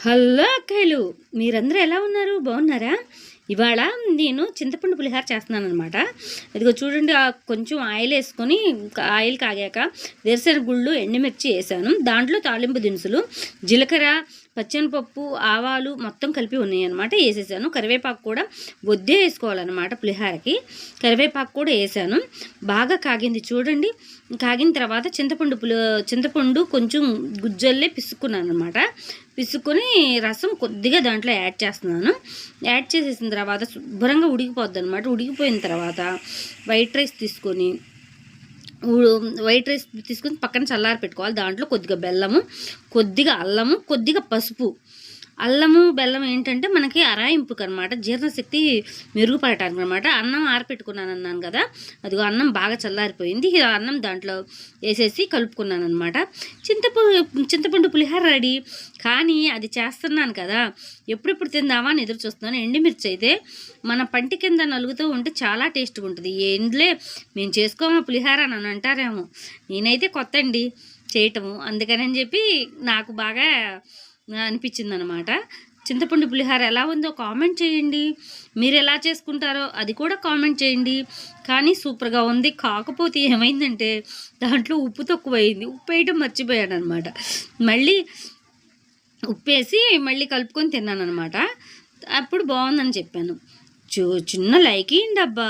Hello అక్కయ్యలు, మీరందరూ ఎలా ఉన్నారు? బాగున్నారా? ఇవాళ నేను చింతపండు పులిహార చేస్తున్నాను అనమాట. ఇదిగో చూడండి, కొంచెం ఆయిల్ వేసుకొని ఆయిల్ కాగాక వేరుశనగ గుళ్ళు ఎండుమిర్చి వేసాను. దాంట్లో తాలింపు దినుసులు జీలకర్ర, పచ్చెనపప్పు, ఆవాలు మొత్తం కలిపి ఉన్నాయి అనమాట. వేసేసాను. కరివేపాకు కూడా వద్దే వేసుకోవాలన్నమాట. పులిహారకి కరివేపాకు కూడా వేసాను. బాగా కాగింది చూడండి. కాగిన తర్వాత చింతపండు కొంచెం గుజ్జల్లే పిసుక్కున్నాను అనమాట. పిసుకొని రసం కొద్దిగా దాంట్లో యాడ్ చేస్తున్నాను. యాడ్ చేసేసిన తర్వాత శుభ్రంగా ఉడికిపోద్ది అనమాట. ఉడికిపోయిన తర్వాత వైట్ రైస్ తీసుకొని పక్కన చల్లారి పెట్టుకోవాలి. దాంట్లో కొద్దిగా బెల్లము, కొద్దిగా అల్లము, కొద్దిగా పసుపు. అల్లము బెల్లం ఏంటంటే మనకి అరాయింపుకు అనమాట, జీర్ణశక్తి మెరుగుపడటానికి అనమాట. అన్నం ఆరపెట్టుకున్నాను అన్నాను కదా, అదిగో అన్నం బాగా చల్లారిపోయింది. అన్నం దాంట్లో వేసేసి కలుపుకున్నాను అనమాట. చింతపండు పులిహార రెడీ. కానీ అది చేస్తున్నాను కదా, ఎప్పుడెప్పుడు తిందామా అని ఎదురు చూస్తున్నాను. ఎండుమిర్చి అయితే మన పంటి కింద నలుగుతూ ఉంటే చాలా టేస్ట్గా ఉంటుంది. ఏండ్లే మేము చేసుకోమా పులిహార అని అంటారేమో, నేనైతే కొత్త అండి చేయటము, అందుకని చెప్పి నాకు బాగా అనిపించింది అనమాట. చింతపండు పులిహార ఎలా ఉందో కామెంట్ చేయండి. మీరు ఎలా చేసుకుంటారో అది కూడా కామెంట్ చేయండి. కానీ సూపర్గా ఉంది. కాకపోతే ఏమైందంటే దాంట్లో ఉప్పు తక్కువైంది. ఉప్పు వేయటం మర్చిపోయాను అనమాట. మళ్ళీ ఉప్పేసి మళ్ళీ కలుపుకొని తిన్నాను అనమాట. అప్పుడు బాగుందని చెప్పాను. చిన్న లైక్ ఇయ్యండి అబ్బా.